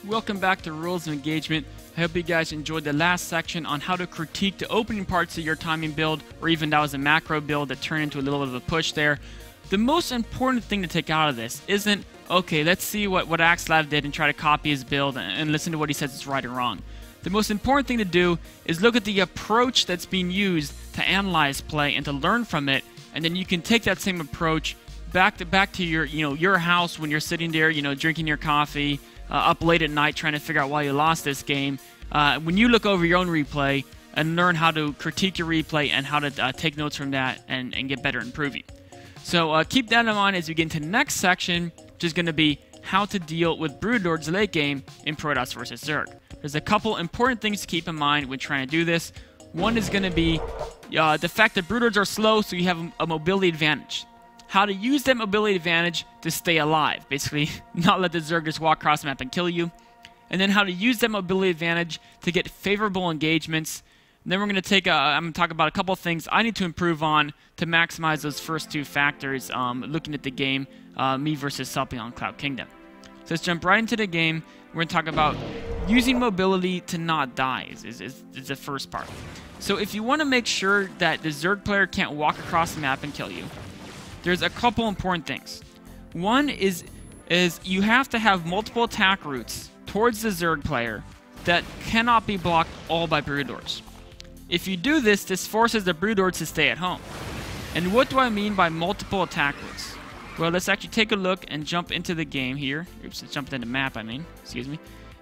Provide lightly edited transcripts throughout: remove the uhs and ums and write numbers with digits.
Welcome back to Rules of Engagement. I hope you guys enjoyed the last section on how to critique the opening parts of your timing build, or even that was a macro build that turned into a little bit of a push there. The most important thing to take out of this isn't, okay, let's see what Axslav did and try to copy his build and listen to what he says is right or wrong. The most important thing to do is look at the approach that's being used to analyze play and to learn from it, and then you can take that same approach back to your house when you're sitting there, drinking your coffee, up late at night trying to figure out why you lost this game. When you look over your own replay and learn how to critique your replay and how to take notes from that and get better at improving. So keep that in mind as we get into the next section, which is going to be how to deal with Broodlords late game in Protoss versus Zerg. There's a couple important things to keep in mind when trying to do this. One is going to be the fact that Broodlords are slow, so you have a mobility advantage. How to use that mobility advantage to stay alive. Basically, not let the Zerg just walk across the map and kill you. And then how to use that mobility advantage to get favorable engagements. And then we're going to I'm going to talk about a couple things I need to improve on to maximize those first two factors, looking at the game, me versus Selpy on Cloud Kingdom. So let's jump right into the game. We're going to talk about using mobility to not die is the first part. So if you want to make sure that the Zerg player can't walk across the map and kill you, there's a couple important things. One is you have to have multiple attack routes towards the Zerg player that cannot be blocked all by Broodlords. If you do this, this forces the Broodlords to stay at home. And what do I mean by multiple attack routes? Well, let's actually take a look and jump into the game here. Oops, let's jump into the map, excuse me.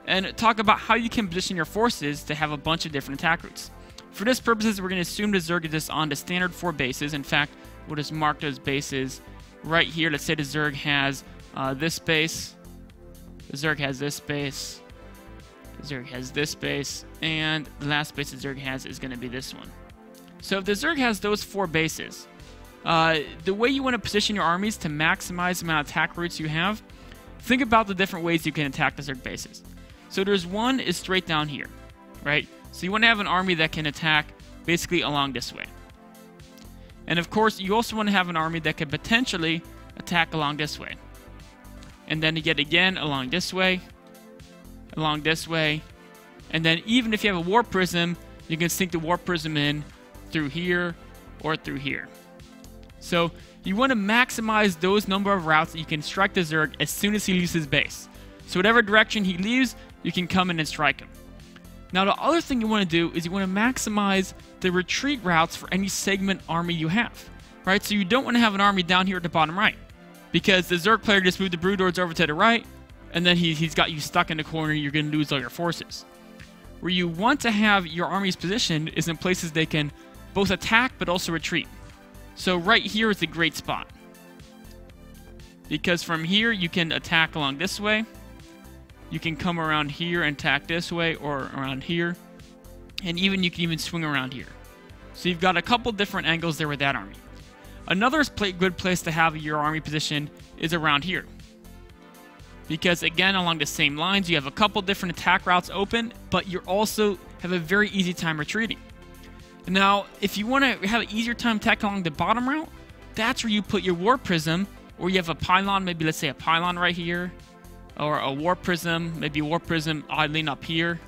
And talk about how you can position your forces to have a bunch of different attack routes. For this purposes, we're going to assume the Zerg is just on the standard 4 bases. In fact, we'll just mark those bases right here. Let's say the Zerg has this base, the Zerg has this base, the Zerg has this base, and the last base the Zerg has is going to be this one. So if the Zerg has those 4 bases, the way you want to position your armies to maximize the amount of attack routes you have, think about the different ways you can attack the Zerg bases. So there's one is straight down here, right? So you want to have an army that can attack basically along this way. And of course, you also want to have an army that could potentially attack along this way. And then yet again along this way, and then even if you have a Warp Prism, you can sink the Warp Prism in through here or through here. So you want to maximize those number of routes that you can strike the Zerg as soon as he leaves his base. So whatever direction he leaves, you can come in and strike him. Now the other thing you want to do is you want to maximize the retreat routes for any segment army you have, right? So you don't want to have an army down here at the bottom right, because the Zerg player just moved the Broodlords over to the right, and then he's got you stuck in the corner, you're going to lose all your forces. Where you want to have your armies positioned is in places they can both attack but also retreat. So right here is a great spot, because from here you can attack along this way, you can come around here and attack this way or around here, and even you can even swing around here. So you've got a couple different angles there with that army. Another good place to have your army position is around here, because again along the same lines you have a couple different attack routes open, but you also have a very easy time retreating. Now if you want to have an easier time attacking along the bottom route, that's where you put your Warp Prism, or you have a pylon, maybe let's say a pylon right here, or a Warp Prism, maybe a Warp Prism idling up here.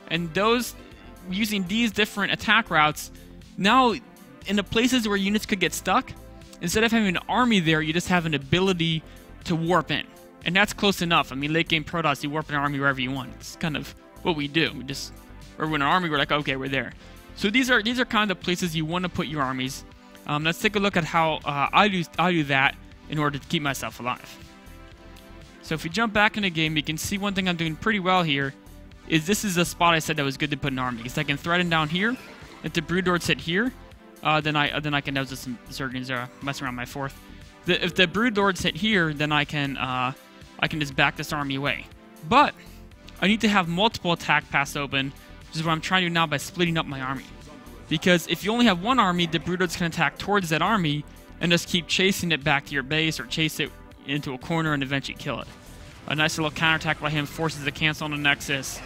And those, using these different attack routes, now in the places where units could get stuck, instead of having an army there, you just have an ability to warp in. And that's close enough. I mean, late game Protoss, you warp an army wherever you want. It's kind of what we do. Or when an army, we're like, okay, we're there. So these are kind of places you want to put your armies. Let's take a look at how I do that in order to keep myself alive. So if we jump back in the game, you can see one thing I'm doing pretty well here is this is a spot I said that was good to put an army, because I can threaten down here. If the Broodlords hit here, then I can, that was just some Zergans messing around my fourth. If the Broodlords hit here, then I can just back this army away. But I need to have multiple attack paths open, which is what I'm trying to do now by splitting up my army. Because if you only have one army, the Broodlords can attack towards that army and just keep chasing it back to your base or chase it into a corner and eventually kill it. A nice little counterattack by him forces a cancel on the Nexus,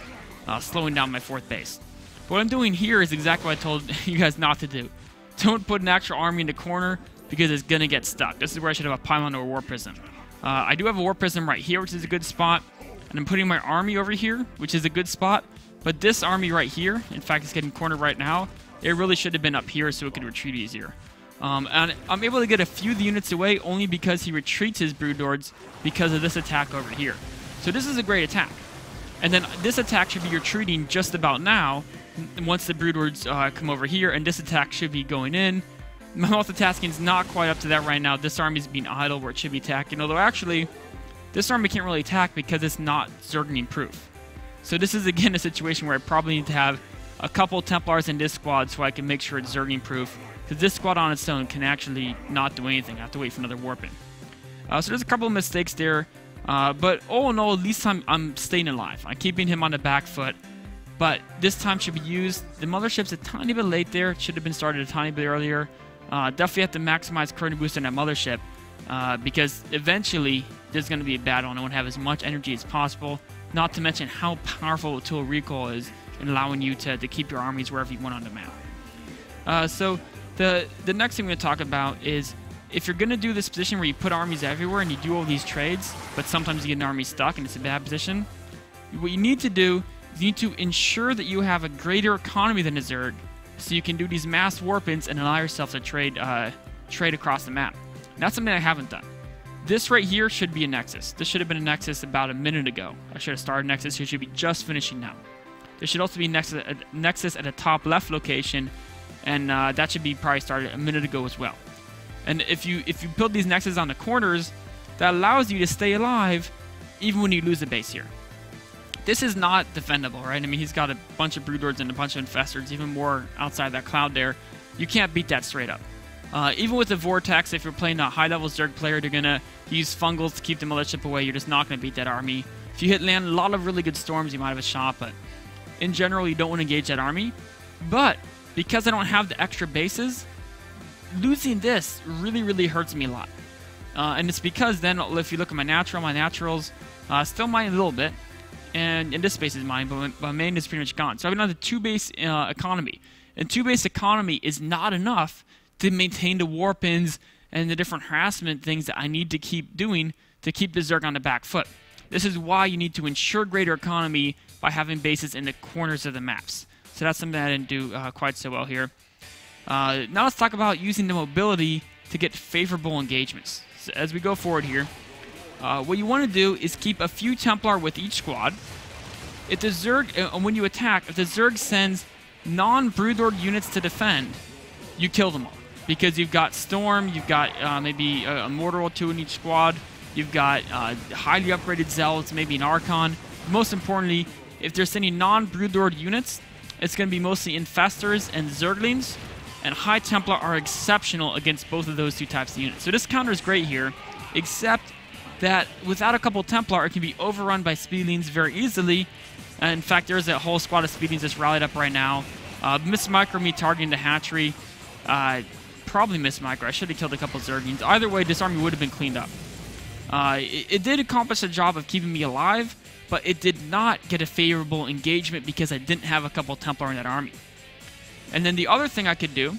slowing down my 4th base. But what I'm doing here is exactly what I told you guys not to do. Don't put an actual army in the corner, because it's going to get stuck. This is where I should have a pylon or a Warp Prism. I do have a Warp Prism right here, which is a good spot. and I'm putting my army over here, which is a good spot. But this army right here, in fact, it's getting cornered right now. It really should have been up here so it could retreat easier. And I'm able to get a few of the units away only because he retreats his brood lords because of this attack over here. So this is a great attack. And then this attack should be retreating just about now once the brood lords come over here, and this attack should be going in. My multitasking is not quite up to that right now. This army is being idle where it should be attacking, although actually this army can't really attack because it's not Zergling proof. So this is again a situation where I probably need to have a couple Templars in this squad so I can make sure it's Zergling proof, because this squad on its own can actually not do anything. I have to wait for another warping. So there's a couple of mistakes there, but all in all, at least I'm staying alive. I'm keeping him on the back foot, but this time should be used. The mothership's a tiny bit late there. It should have been started a tiny bit earlier. Definitely have to maximize current boost on that mothership, because eventually there's going to be a battle and I want to have as much energy as possible, not to mention how powerful tool recall is in allowing you to keep your armies wherever you want on the map. So the next thing we're going to talk about is if you're going to do this position where you put armies everywhere and you do all these trades, but sometimes you get an army stuck and it's a bad position, what you need to do is you need to ensure that you have a greater economy than a Zerg, so you can do these mass warp-ins and allow yourself to trade across the map. And that's something I haven't done. This right here should be a Nexus. This should have been a Nexus about a minute ago. I should have started Nexus. It should be just finishing now. There should also be a Nexus at the top left location, and that should be probably started a minute ago as well. And if you build these Nexuses on the corners, that allows you to stay alive even when you lose the base here. This is not defendable, right? I mean, he's got a bunch of broodlords and a bunch of infestors, even more outside that cloud there. You can't beat that straight up. Even with the Vortex, if you're playing a high-level Zerg player, they're going to use Fungals to keep the mothership away. You're just not going to beat that army. If you hit land a lot of really good storms, you might have a shot, but in general, you don't want to engage that army. But because I don't have the extra bases, losing this really, really hurts me a lot. And it's because then, if you look at my naturals still mine a little bit, and this space is mine, but my main is pretty much gone. So I've been on the 2-base economy. And 2-base economy is not enough to maintain the warp-ins and the different harassment things that I need to keep doing to keep the Zerg on the back foot. This is why you need to ensure greater economy by having bases in the corners of the maps. So that's something I didn't do quite so well here. Now let's talk about using the mobility to get favorable engagements. So as we go forward here, what you want to do is keep a few Templar with each squad. If the Zerg, when you attack, if the Zerg sends non-Broodlord units to defend, you kill them all. Because you've got Storm, you've got maybe a Mortar or two in each squad, you've got highly upgraded Zealots, maybe an Archon. Most importantly, if they're sending non-Broodlord units, it's going to be mostly Infestors and Zerglings, and High Templar are exceptional against both of those two types of units. So this counter is great here, except that without a couple Templar, it can be overrun by Speedlings very easily. And in fact, there's a whole squad of Speedlings just rallied up right now. Miss Micro me targeting the hatchery. Probably Miss Micro. I should have killed a couple Zerglings. Either way, this army would have been cleaned up. It did accomplish a job of keeping me alive, but it did not get a favorable engagement because I didn't have a couple Templar in that army. And then the other thing I could do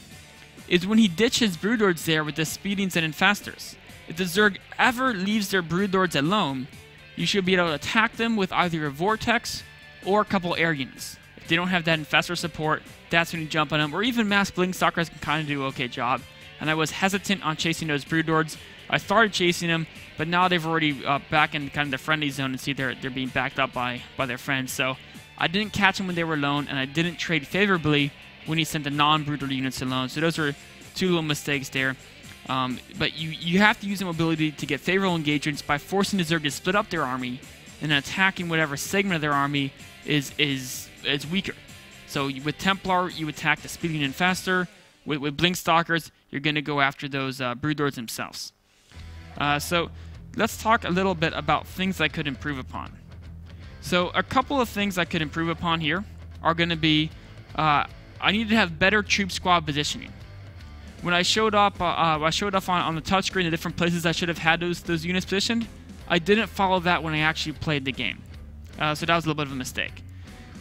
is when he ditches Broodlords there with the Speedings and Infestors, if the Zerg ever leaves their Broodlords alone, you should be able to attack them with either a Vortex or a couple air units. If they don't have that Infestor support, that's when you jump on them. Or even Mass Blink Stalkers can kind of do an okay job. And I was hesitant on chasing those Broodlords. I started chasing them, but now they've already back in kind of the friendly zone and see they're being backed up by their friends. So I didn't catch them when they were alone, and I didn't trade favorably when he sent the non-Broodlord units alone. So those were two little mistakes there. But you have to use the mobility to get favorable engagements by forcing the Zerg to split up their army and then attacking whatever segment of their army is weaker. So with Templar, you attack the Speeding Infestor. With Blink Stalkers, you're going to go after those Broodlords themselves. So let's talk a little bit about things I could improve upon. So a couple of things I could improve upon here are going to be I need to have better troop squad positioning. When I showed up on the touchscreen the different places I should have had those units positioned, I didn't follow that when I actually played the game. So that was a little bit of a mistake.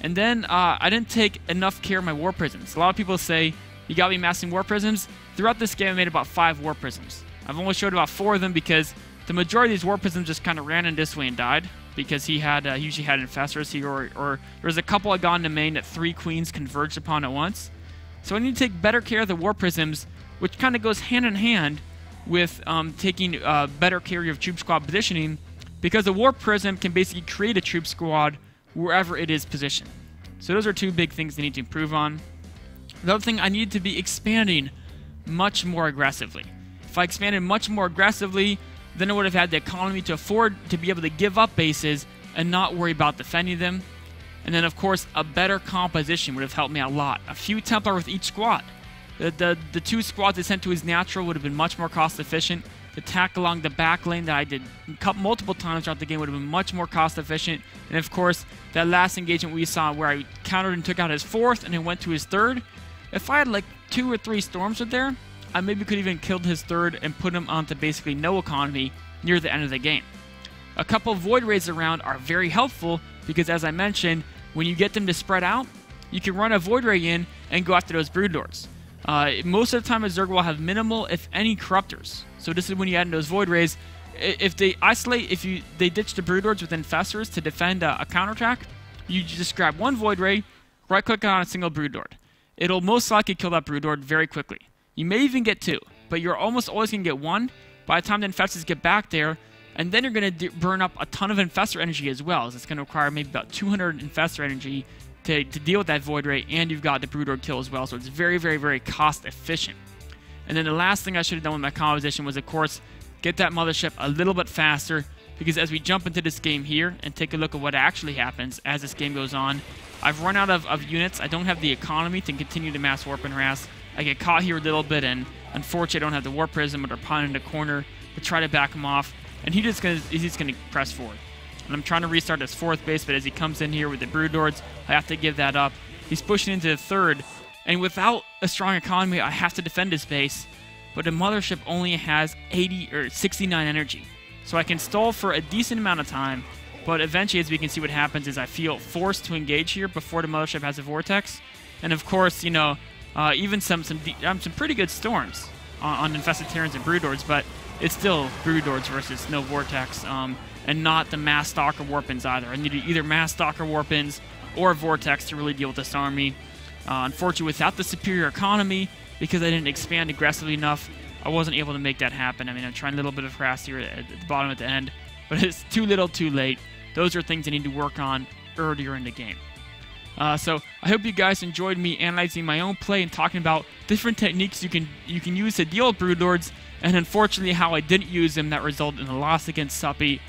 And then I didn't take enough care of my War Prisms. A lot of people say, you gotta be massing War Prisms. Throughout this game, I made about 5 War Prisms. I've only showed about 4 of them because the majority of these War Prisms just kind of ran in this way and died. because he usually had infestors here, or there was a couple I got into main that 3 queens converged upon at once. So I need to take better care of the war prisms, which kind of goes hand in hand with taking better care of troop squad positioning, because the war prism can basically create a troop squad wherever it is positioned. So those are 2 big things I need to improve on. The other thing, I need to be expanding much more aggressively. If I expanded much more aggressively, then I would have had the economy to afford to be able to give up bases and not worry about defending them. And then, of course, a better composition would have helped me a lot. A few Templar with each squad. The 2 squads I sent to his natural would have been much more cost efficient. The attack along the back lane that I did multiple times throughout the game would have been much more cost efficient. And of course, that last engagement we saw where I countered and took out his 4th and then went to his 3rd. If I had like 2 or 3 storms with there, I maybe could even killed his 3rd and put him onto basically no economy near the end of the game. A couple of Void Rays around are very helpful because, as I mentioned, when you get them to spread out, you can run a Void Ray in and go after those Broodlords. Most of the time, a Zerg will have minimal, if any, Corruptors. So this is when you add in those Void Rays. If they isolate, they ditch the Broodlords with Infestors to defend a counterattack, you just grab 1 Void Ray, right-click on a single Broodlord. It'll most likely kill that Broodlord very quickly. You may even get 2, but you're almost always going to get 1 by the time the Infestors get back there, and then you're going to burn up a ton of Infestor energy as well, as it's going to require maybe about 200 Infestor energy to deal with that Void Ray, and you've got the Broodlord kill as well, so it's very, very, very cost efficient. And then the last thing I should have done with my composition was, of course, get that Mothership a little bit faster, because as we jump into this game here and take a look at what actually happens as this game goes on, I've run out of units. I don't have the economy to continue to mass warp and harass. I get caught here a little bit, and unfortunately I don't have the War Prism, but they're piling in the corner to try to back him off, and he's just gonna press forward. And I'm trying to restart his 4th base, but as he comes in here with the Broodlords, I have to give that up. He's pushing into the 3rd, and without a strong economy, I have to defend his base, but the Mothership only has 80 or 69 energy. So I can stall for a decent amount of time, but eventually, as we can see, what happens is I feel forced to engage here before the Mothership has a Vortex. And of course, you know, even some pretty good storms on Infested Terrans and Broodlords, but it's still Broodlords versus no Vortex, and not the Mass Stalker Warpins either. I needed either Mass Stalker Warpins or Vortex to really deal with this army. Unfortunately, without the superior economy, because I didn't expand aggressively enough, I wasn't able to make that happen. I mean, I'm trying a little bit of harass here at the bottom at the end, but it's too little too late. Those are things I need to work on earlier in the game. So I hope you guys enjoyed me analyzing my own play and talking about different techniques you can use to deal with Broodlords, and unfortunately how I didn't use them that resulted in a loss against Suppy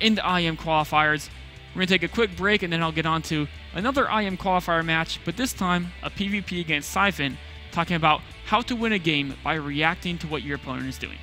in the IM qualifiers. We're going to take a quick break, and then I'll get on to another IM qualifier match, but this time a PvP against Siphon, talking about how to win a game by reacting to what your opponent is doing.